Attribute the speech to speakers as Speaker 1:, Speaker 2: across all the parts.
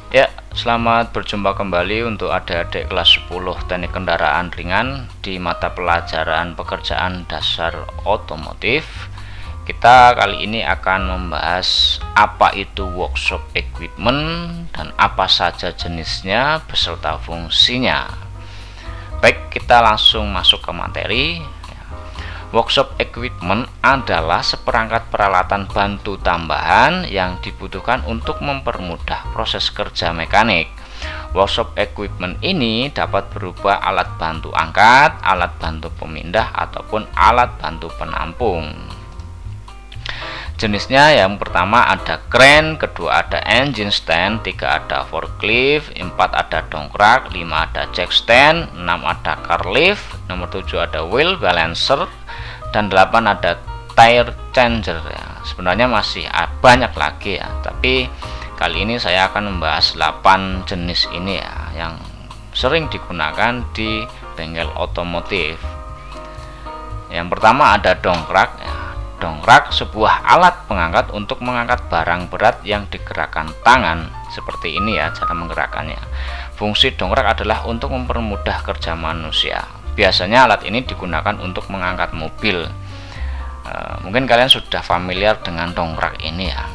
Speaker 1: Ya, selamat berjumpa kembali untuk adik-adik kelas 10 teknik kendaraan ringan di mata pelajaran pekerjaan dasar otomotif. Kita kali ini akan membahas apa itu workshop equipment dan apa saja jenisnya beserta fungsinya. Baik, kita langsung masuk ke materi. Workshop equipment adalah seperangkat peralatan bantu tambahan yang dibutuhkan untuk mempermudah proses kerja mekanik. Workshop equipment ini dapat berupa alat bantu angkat, alat bantu pemindah, ataupun alat bantu penampung. Jenisnya yang pertama ada crane, kedua ada engine stand, tiga ada forklift, empat ada dongkrak, lima ada jack stand, enam ada car lift, nomor 7 ada wheel balancer, dan 8 ada tire changer ya. Sebenarnya masih banyak lagi ya, tapi kali ini saya akan membahas 8 jenis ini ya yang sering digunakan di bengkel otomotif. Yang pertama ada dongkrak ya. Dongkrak sebuah alat pengangkat untuk mengangkat barang berat yang digerakkan tangan. Seperti ini ya cara menggerakkannya. Fungsi dongkrak adalah untuk mempermudah kerja manusia. Biasanya alat ini digunakan untuk mengangkat mobil. Mungkin kalian sudah familiar dengan dongkrak ini ya.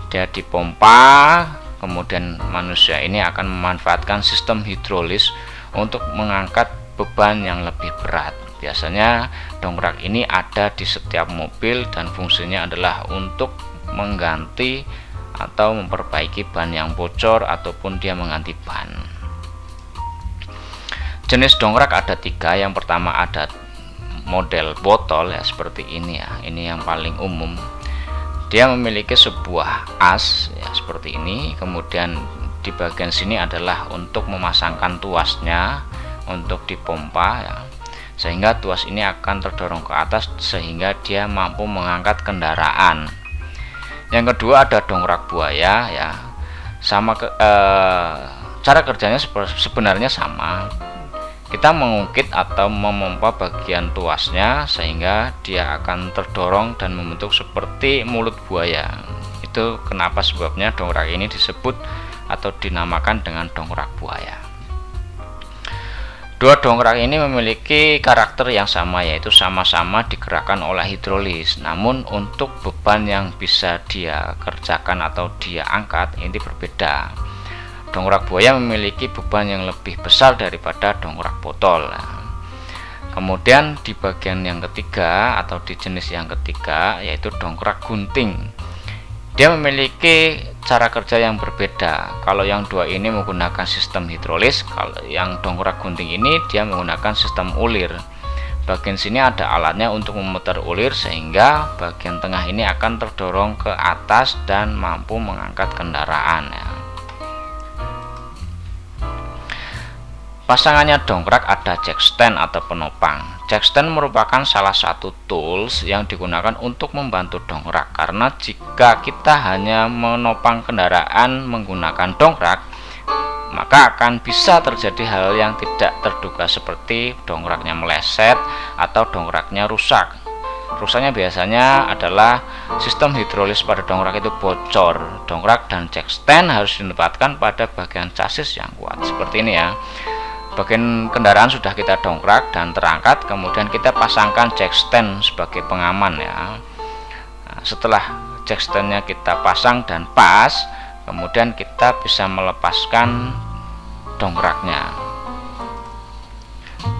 Speaker 1: Dia dipompa, kemudian manusia ini akan memanfaatkan sistem hidrolis untuk mengangkat beban yang lebih berat. Biasanya dongkrak ini ada di setiap mobil dan fungsinya adalah untuk mengganti atau memperbaiki ban yang bocor ataupun dia mengganti ban. Jenis dongkrak ada 3. Yang pertama ada model botol ya seperti ini ya. Ini yang paling umum. Dia memiliki sebuah as ya seperti ini. Kemudian di bagian sini adalah untuk memasangkan tuasnya untuk dipompa ya. Sehingga tuas ini akan terdorong ke atas sehingga dia mampu mengangkat kendaraan. Yang kedua ada dongkrak buaya ya. Cara kerjanya sebenarnya sama. Kita mengungkit atau memompa bagian tuasnya sehingga dia akan terdorong dan membentuk seperti mulut buaya. Itu kenapa sebabnya dongkrak ini disebut atau dinamakan dengan dongkrak buaya. Dua dongkrak ini memiliki karakter yang sama, yaitu sama-sama digerakkan oleh hidrolis. Namun untuk beban yang bisa dia kerjakan atau dia angkat ini berbeda. Dongkrak buaya memiliki beban yang lebih besar daripada dongkrak botol. Kemudian di bagian yang ketiga atau di jenis yang ketiga yaitu dongkrak gunting. Dia memiliki cara kerja yang berbeda. Kalau yang dua ini menggunakan sistem hidrolis, kalau yang dongkrak gunting ini dia menggunakan sistem ulir. Bagian sini ada alatnya untuk memutar ulir sehingga bagian tengah ini akan terdorong ke atas dan mampu mengangkat kendaraan ya. Pasangannya dongkrak ada jack stand atau penopang. Jack stand merupakan salah satu tools yang digunakan untuk membantu dongkrak, karena jika kita hanya menopang kendaraan menggunakan dongkrak, maka akan bisa terjadi hal yang tidak terduga seperti dongkraknya meleset atau dongkraknya rusak. Rusaknya biasanya adalah sistem hidrolis pada dongkrak itu bocor. Dongkrak dan jack stand harus ditempatkan pada bagian chassis yang kuat seperti ini ya. Bagian kendaraan sudah kita dongkrak dan terangkat, kemudian kita pasangkan jack stand sebagai pengaman ya. Setelah jack standnya kita pasang dan pas, kemudian kita bisa melepaskan dongkraknya.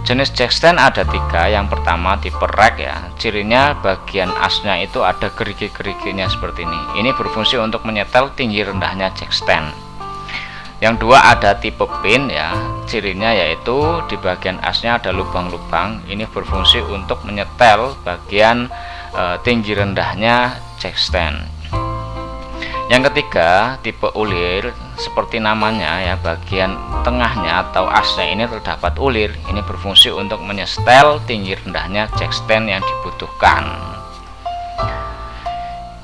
Speaker 1: Jenis jack stand ada 3. Yang pertama tipe rack ya. Cirinya bagian asnya itu ada gerigi-geriginya seperti ini. Ini berfungsi untuk menyetel tinggi rendahnya jack stand. Yang dua ada tipe pin ya. Cirinya yaitu di bagian asnya ada lubang-lubang. Ini berfungsi untuk menyetel bagian tinggi rendahnya jack stand. Yang ketiga tipe ulir, seperti namanya ya, bagian tengahnya atau asnya ini terdapat ulir. Ini berfungsi untuk menyetel tinggi rendahnya jack stand yang dibutuhkan.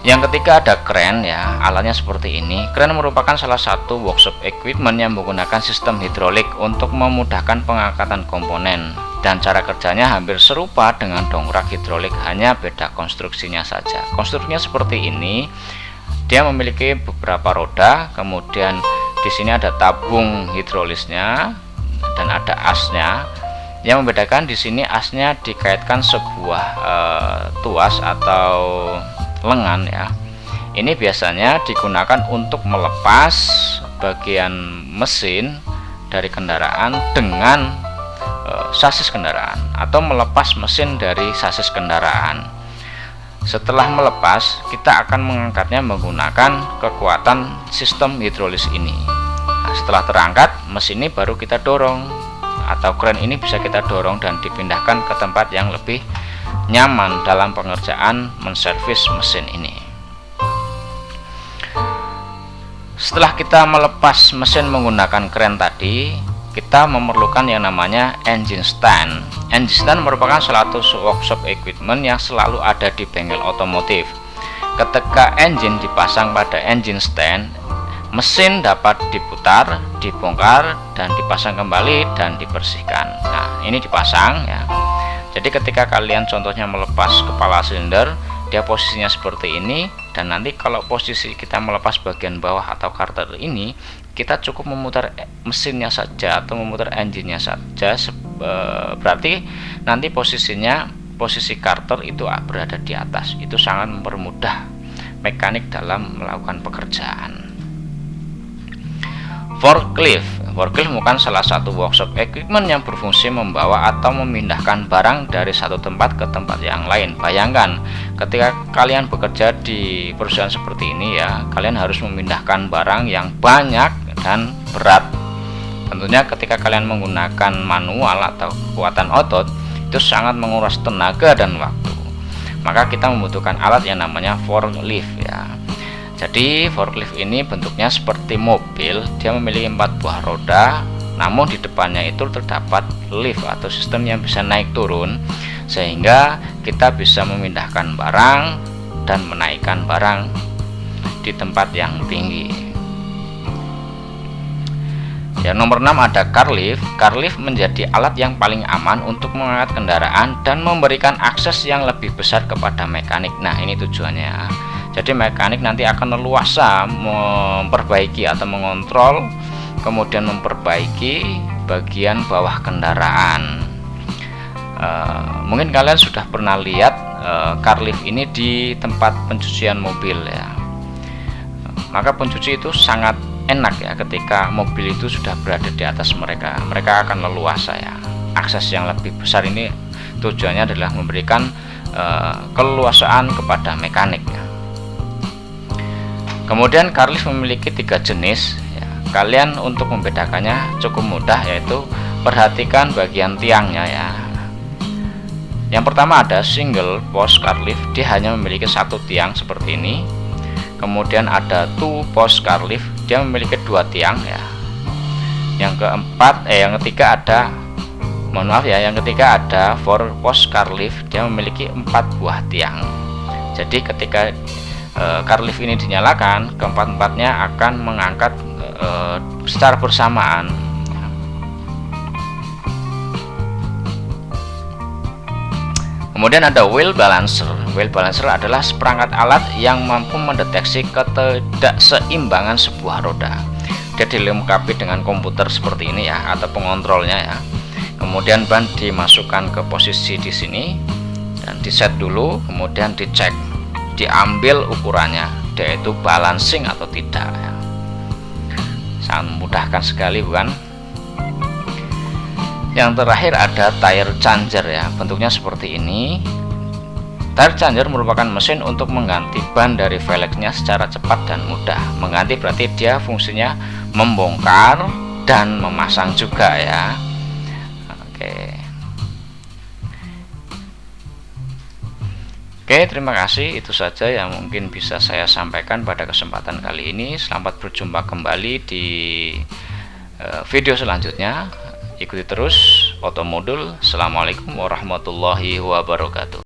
Speaker 1: Yang ketiga ada crane ya, alatnya seperti ini. Crane merupakan salah satu workshop equipment yang menggunakan sistem hidrolik untuk memudahkan pengangkatan komponen, dan cara kerjanya hampir serupa dengan dongkrak hidrolik, hanya beda konstruksinya saja. Konstruksinya seperti ini. Dia memiliki beberapa roda, kemudian Di sini ada tabung hidrolisnya dan ada asnya. Yang membedakan di sini asnya dikaitkan sebuah tuas atau lengan ya. Ini biasanya digunakan untuk melepas bagian mesin dari kendaraan dengan sasis kendaraan, atau melepas mesin dari sasis kendaraan. Setelah melepas, kita akan mengangkatnya menggunakan kekuatan sistem hidrolis ini. Nah, setelah terangkat, mesin ini baru kita dorong, atau kren ini bisa kita dorong dan dipindahkan ke tempat yang lebih nyaman dalam pengerjaan menservis mesin ini. Setelah kita melepas mesin menggunakan kren tadi, kita memerlukan yang namanya engine stand. Engine stand merupakan salah satu workshop equipment yang selalu ada di bengkel otomotif. Ketika engine dipasang pada engine stand, mesin dapat diputar, dibongkar, dan dipasang kembali dan dibersihkan. Nah, ini dipasang ya. Jadi ketika kalian contohnya melepas kepala silinder, dia posisinya seperti ini, dan nanti kalau posisi kita melepas bagian bawah atau carter ini, kita cukup memutar mesinnya saja atau memutar engine-nya saja, berarti nanti posisi carter itu berada di atas. Itu sangat mempermudah mekanik dalam melakukan pekerjaan. Forklift merupakan salah satu workshop equipment yang berfungsi membawa atau memindahkan barang dari satu tempat ke tempat yang lain. Bayangkan ketika kalian bekerja di perusahaan seperti ini ya, kalian harus memindahkan barang yang banyak dan berat. Tentunya ketika kalian menggunakan manual atau kekuatan otot, itu sangat menguras tenaga dan waktu. Maka kita membutuhkan alat yang namanya forklift ya. Jadi forklift ini bentuknya seperti mobil. Dia memiliki 4 buah roda, namun di depannya itu terdapat lift atau sistem yang bisa naik turun, sehingga kita bisa memindahkan barang dan menaikkan barang di tempat yang tinggi. Yang nomor 6 ada car lift. Car lift menjadi alat yang paling aman untuk mengangkat kendaraan dan memberikan akses yang lebih besar kepada mekanik. Nah, ini tujuannya. Jadi mekanik nanti akan leluasa memperbaiki atau mengontrol, kemudian memperbaiki bagian bawah kendaraan. Mungkin kalian sudah pernah lihat car lift ini di tempat pencucian mobil ya. Maka pencuci itu sangat enak ya ketika mobil itu sudah berada di atas mereka. Mereka akan leluasa ya. Akses yang lebih besar ini tujuannya adalah memberikan keleluasaan kepada mekanik ya. Kemudian car lift memiliki 3 jenis ya. Kalian untuk membedakannya cukup mudah, yaitu perhatikan bagian tiangnya ya. Yang pertama ada single post car lift. Dia hanya memiliki 1 tiang seperti ini. Kemudian ada two post car lift. Dia memiliki 2 tiang ya. Yang ketiga ada four post car lift. Dia memiliki 4 buah tiang. Jadi ketika car lift ini dinyalakan, keempat-empatnya akan mengangkat secara bersamaan. Kemudian ada wheel balancer. Wheel balancer adalah seperangkat alat yang mampu mendeteksi ketidakseimbangan sebuah roda. Dia dilengkapi dengan komputer seperti ini ya, atau pengontrolnya ya. Kemudian ban dimasukkan ke posisi di sini dan diset dulu, kemudian dicek, diambil ukurannya, yaitu balancing atau tidak ya. Sangat memudahkan sekali bukan? Yang terakhir ada tire changer ya. Bentuknya seperti ini. Tire changer merupakan mesin untuk mengganti ban dari velgnya secara cepat dan mudah. Mengganti berarti dia fungsinya membongkar dan memasang juga ya. Oke, terima kasih. Itu saja yang mungkin bisa saya sampaikan pada kesempatan kali ini. Selamat berjumpa kembali di video selanjutnya. Ikuti terus Otomodul. Assalamualaikum warahmatullahi wabarakatuh.